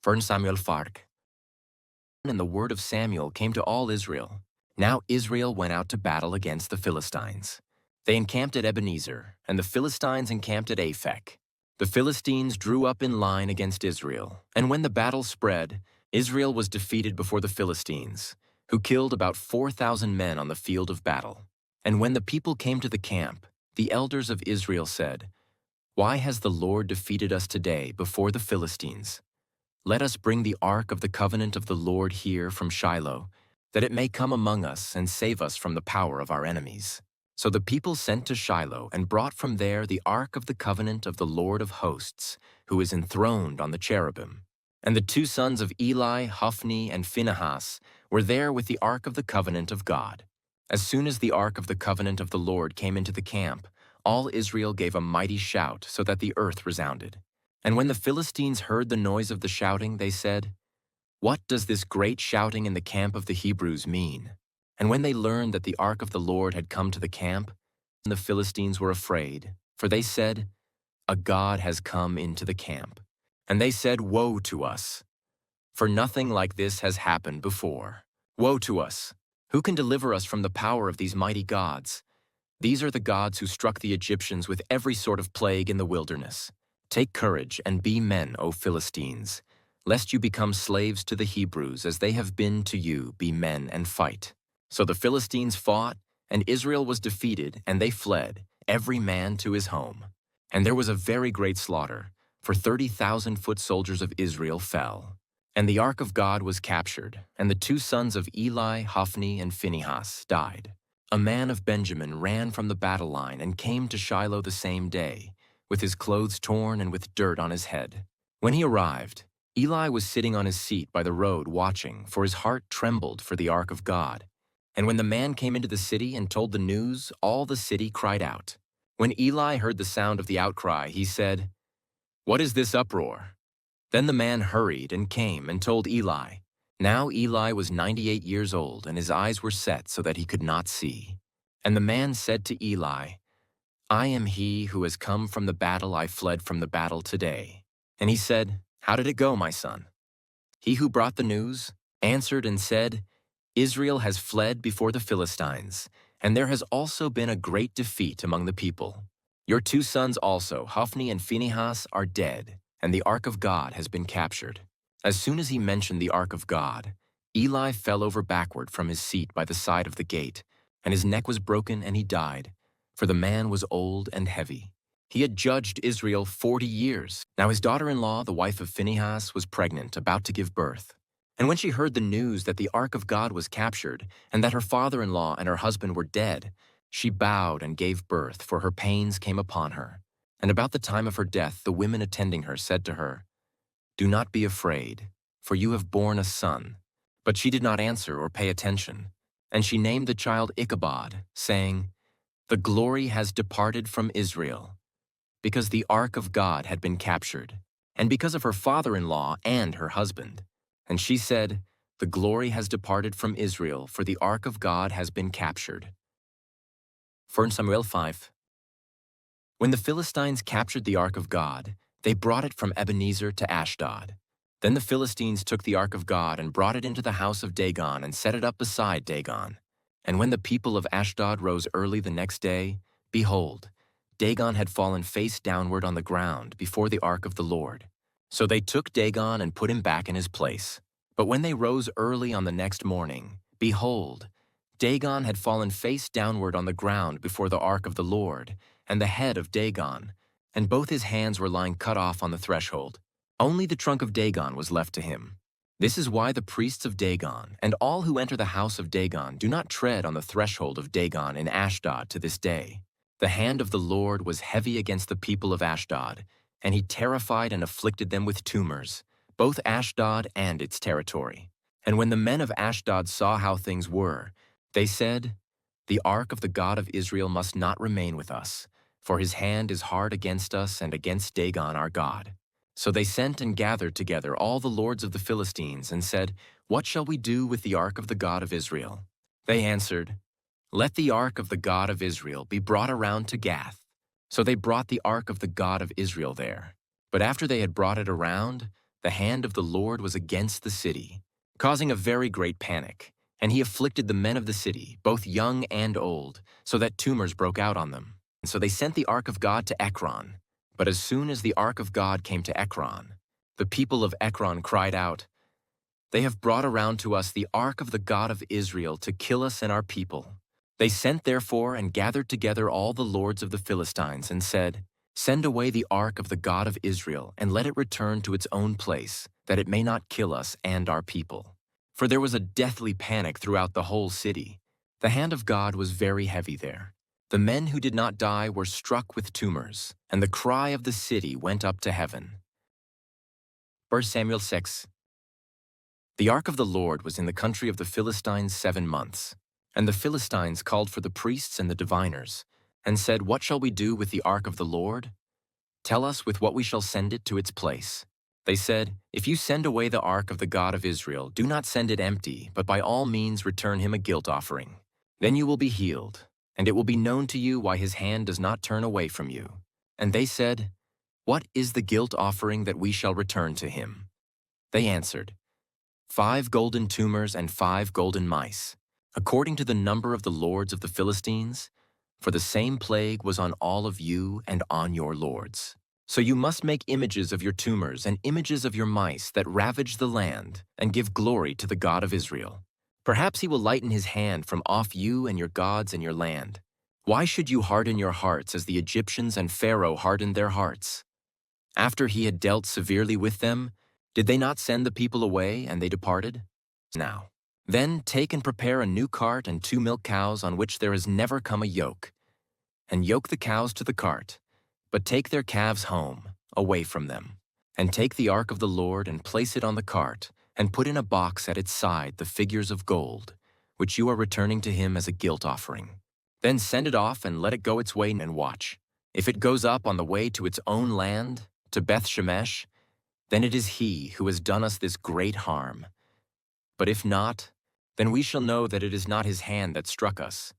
1 Samuel 4. And the word of Samuel came to all Israel. Now Israel went out to battle against the Philistines. They encamped at Ebenezer, and the Philistines encamped at Aphek. The Philistines drew up in line against Israel, and when the battle spread, Israel was defeated before the Philistines, who killed about 4,000 men on the field of battle. And when the people came to the camp, the elders of Israel said, "Why has the Lord defeated us today before the Philistines? Let us bring the ark of the covenant of the Lord here from Shiloh, that it may come among us and save us from the power of our enemies." So the people sent to Shiloh and brought from there the ark of the covenant of the Lord of hosts, who is enthroned on the cherubim. And the two sons of Eli, Hophni, and Phinehas, were there with the ark of the covenant of God. As soon as the ark of the covenant of the Lord came into the camp, all Israel gave a mighty shout, so that the earth resounded. And when the Philistines heard the noise of the shouting, they said, "What does this great shouting in the camp of the Hebrews mean?" And when they learned that the ark of the Lord had come to the camp, the Philistines were afraid, for they said, "A god has come into the camp." And they said, "Woe to us! For nothing like this has happened before. Woe to us! Who can deliver us from the power of these mighty gods? These are the gods who struck the Egyptians with every sort of plague in the wilderness. Take courage and be men, O Philistines, lest you become slaves to the Hebrews, as they have been to you. Be men and fight." So the Philistines fought, and Israel was defeated, and they fled, every man to his home. And there was a very great slaughter, for 30,000 foot soldiers of Israel fell. And the ark of God was captured, and the two sons of Eli, Hophni, and Phinehas died. A man of Benjamin ran from the battle line and came to Shiloh the same day, with his clothes torn and with dirt on his head. When he arrived, Eli was sitting on his seat by the road watching, for his heart trembled for the ark of God. And when the man came into the city and told the news, all the city cried out. When Eli heard the sound of the outcry, he said, "What is this uproar?" Then the man hurried and came and told Eli. Now Eli was 98 years old, and his eyes were set so that he could not see. And the man said to Eli, "I am he who has come from the battle. I fled from the battle today." And he said, "How did it go, my son?" He who brought the news answered and said, "Israel has fled before the Philistines, and there has also been a great defeat among the people. Your two sons also, Hophni and Phinehas, are dead, and the ark of God has been captured." As soon as he mentioned the ark of God, Eli fell over backward from his seat by the side of the gate, and his neck was broken and he died, for the man was old and heavy. He had judged Israel 40 years. Now his daughter-in-law, the wife of Phinehas, was pregnant, about to give birth. And when she heard the news that the ark of God was captured, and that her father-in-law and her husband were dead, she bowed and gave birth, for her pains came upon her. And about the time of her death, the women attending her said to her, "Do not be afraid, for you have borne a son." But she did not answer or pay attention. And she named the child Ichabod, saying, "The glory has departed from Israel," because the ark of God had been captured, and because of her father-in-law and her husband. And she said, "The glory has departed from Israel, for the ark of God has been captured." 1 Samuel 5. When the Philistines captured the ark of God, they brought it from Ebenezer to Ashdod. Then the Philistines took the ark of God and brought it into the house of Dagon and set it up beside Dagon. And when the people of Ashdod rose early the next day, behold, Dagon had fallen face downward on the ground before the ark of the Lord. So they took Dagon and put him back in his place. But when they rose early on the next morning, behold, Dagon had fallen face downward on the ground before the ark of the Lord, and the head of Dagon, and both his hands were lying cut off on the threshold. Only the trunk of Dagon was left to him. This is why the priests of Dagon and all who enter the house of Dagon do not tread on the threshold of Dagon in Ashdod to this day. The hand of the Lord was heavy against the people of Ashdod, and he terrified and afflicted them with tumors, both Ashdod and its territory. And when the men of Ashdod saw how things were, they said, "The ark of the God of Israel must not remain with us, for his hand is hard against us and against Dagon our God." So they sent and gathered together all the lords of the Philistines and said, "What shall we do with the ark of the God of Israel?" They answered, "Let the ark of the God of Israel be brought around to Gath." So they brought the ark of the God of Israel there. But after they had brought it around, the hand of the Lord was against the city, causing a very great panic, and he afflicted the men of the city, both young and old, so that tumors broke out on them. And so they sent the ark of God to Ekron. But as soon as the ark of God came to Ekron, the people of Ekron cried out, "They have brought around to us the ark of the God of Israel to kill us and our people." They sent therefore and gathered together all the lords of the Philistines and said, "Send away the ark of the God of Israel and let it return to its own place, that it may not kill us and our people." For there was a deathly panic throughout the whole city. The hand of God was very heavy there. The men who did not die were struck with tumors, and the cry of the city went up to heaven. 1 Samuel 6. The ark of the Lord was in the country of the Philistines 7 months. And the Philistines called for the priests and the diviners, and said, "What shall we do with the ark of the Lord? Tell us with what we shall send it to its place." They said, "If you send away the ark of the God of Israel, do not send it empty, but by all means return him a guilt offering. Then you will be healed, and it will be known to you why his hand does not turn away from you." And they said, "What is the guilt offering that we shall return to him?" They answered, 5 golden tumors and 5 golden mice, according to the number of the lords of the Philistines, for the same plague was on all of you and on your lords. So you must make images of your tumors and images of your mice that ravage the land, and give glory to the God of Israel. Perhaps he will lighten his hand from off you and your gods and your land. Why should you harden your hearts as the Egyptians and Pharaoh hardened their hearts? After he had dealt severely with them, did they not send the people away, and they departed? Now, then take and prepare a new cart and 2 milk cows on which there has never come a yoke, and yoke the cows to the cart, but take their calves home, away from them. And take the ark of the Lord and place it on the cart, and put in a box at its side the figures of gold, which you are returning to him as a guilt offering. Then send it off and let it go its way and watch. If it goes up on the way to its own land, to Beth Shemesh, then it is he who has done us this great harm. But if not, then we shall know that it is not his hand that struck us.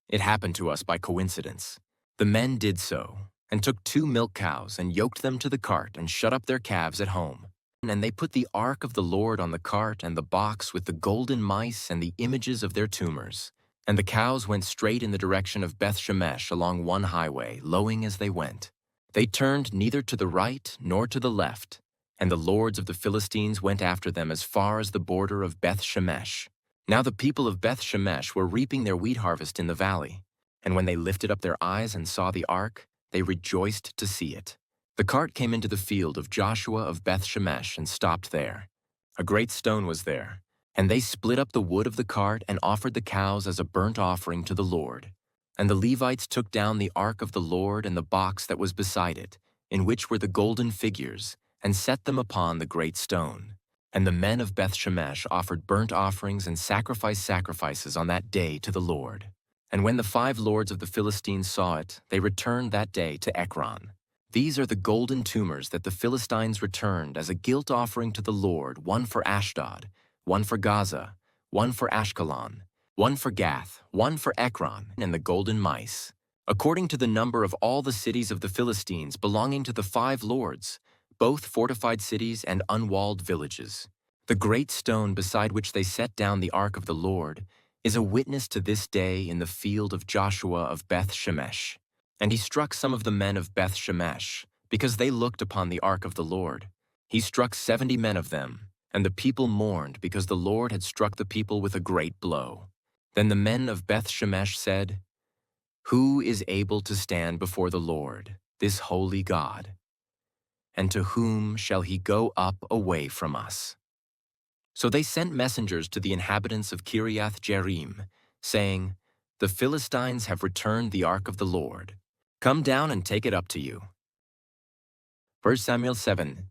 It happened to us by coincidence." The men did so, and took 2 milk cows and yoked them to the cart and shut up their calves at home. And they put the ark of the Lord on the cart and the box with the golden mice and the images of their tumors. And the cows went straight in the direction of Beth Shemesh along one highway, lowing as they went. They turned neither to the right nor to the left. And the lords of the Philistines went after them as far as the border of Beth Shemesh. Now the people of Beth Shemesh were reaping their wheat harvest in the valley. And when they lifted up their eyes and saw the ark, they rejoiced to see it. The cart came into the field of Joshua of Beth Shemesh and stopped there. A great stone was there, and they split up the wood of the cart and offered the cows as a burnt offering to the Lord. And the Levites took down the ark of the Lord and the box that was beside it, in which were the golden figures, and set them upon the great stone. And the men of Beth Shemesh offered burnt offerings and sacrificed sacrifices on that day to the Lord. And when the 5 lords of the Philistines saw it, they returned that day to Ekron. These are the golden tumors that the Philistines returned as a guilt offering to the Lord, 1 for Ashdod, 1 for Gaza, 1 for Ashkelon, 1 for Gath, 1 for Ekron, and the golden mice, according to the number of all the cities of the Philistines belonging to the 5 lords, both fortified cities and unwalled villages. The great stone beside which they set down the ark of the Lord is a witness to this day in the field of Joshua of Beth Shemesh. And he struck some of the men of Beth Shemesh, because they looked upon the ark of the Lord. He struck 70 men of them, and the people mourned because the Lord had struck the people with a great blow. Then the men of Beth Shemesh said, "Who is able to stand before the Lord, this holy God? And to whom shall he go up away from us?" So they sent messengers to the inhabitants of Kiriath Jearim, saying, "The Philistines have returned the ark of the Lord. Come down and take it up to you." 1 Samuel 7.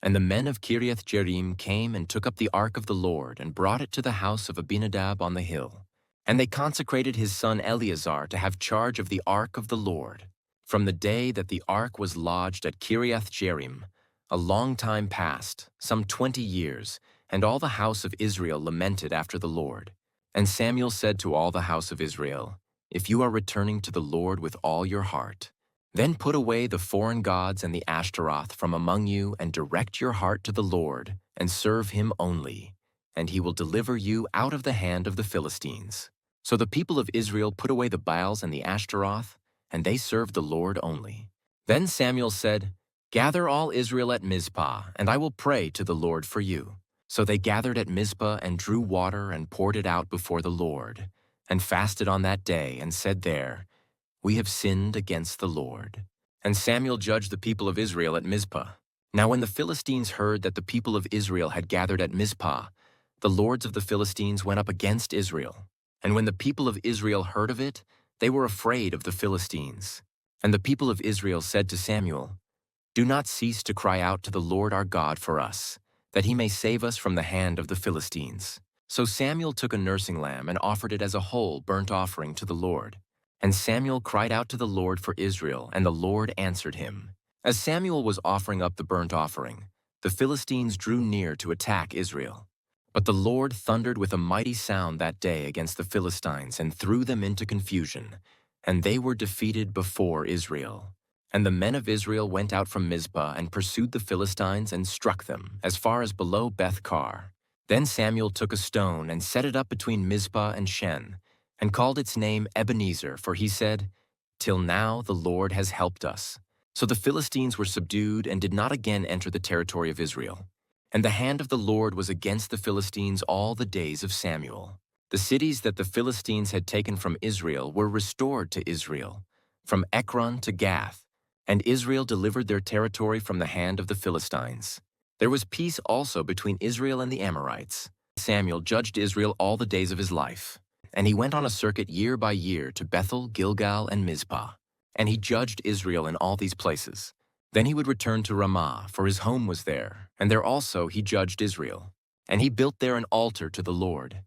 And the men of Kiriath Jearim came and took up the ark of the Lord and brought it to the house of Abinadab on the hill. And they consecrated his son Eleazar to have charge of the ark of the Lord. From the day that the ark was lodged at Kiriath Jearim, a long time passed, some 20 years, and all the house of Israel lamented after the Lord. And Samuel said to all the house of Israel, "If you are returning to the Lord with all your heart, Then put away the foreign gods and the Ashtaroth from among you and direct your heart to the Lord and serve him only, and he will deliver you out of the hand of the Philistines. So the people of Israel put away the Baals and the Ashtaroth, and they served the Lord only. Then Samuel said, "Gather all Israel at Mizpah, and I will pray to the Lord for you." So they gathered at Mizpah and drew water and poured it out before the Lord, and fasted on that day and said there, "We have sinned against the Lord." And Samuel judged the people of Israel at Mizpah. Now when the Philistines heard that the people of Israel had gathered at Mizpah, the lords of the Philistines went up against Israel. And when the people of Israel heard of it, they were afraid of the Philistines. And the people of Israel said to Samuel, "Do not cease to cry out to the Lord our God for us, that he may save us from the hand of the Philistines." So Samuel took a nursing lamb and offered it as a whole burnt offering to the Lord. And Samuel cried out to the Lord for Israel, and the Lord answered him. As Samuel was offering up the burnt offering, the Philistines drew near to attack Israel. But the Lord thundered with a mighty sound that day against the Philistines and threw them into confusion, and they were defeated before Israel. And the men of Israel went out from Mizpah and pursued the Philistines and struck them as far as below Beth-kar. Then Samuel took a stone and set it up between Mizpah and Shen, and called its name Ebenezer, for he said, "Till now the Lord has helped us." So the Philistines were subdued and did not again enter the territory of Israel. And the hand of the Lord was against the Philistines all the days of Samuel. The cities that the Philistines had taken from Israel were restored to Israel, from Ekron to Gath, and Israel delivered their territory from the hand of the Philistines. There was peace also between Israel and the Amorites. Samuel judged Israel all the days of his life. And he went on a circuit year by year to Bethel, Gilgal, and Mizpah. And he judged Israel in all these places. Then he would return to Ramah, for his home was there, and there also he judged Israel. And he built there an altar to the Lord.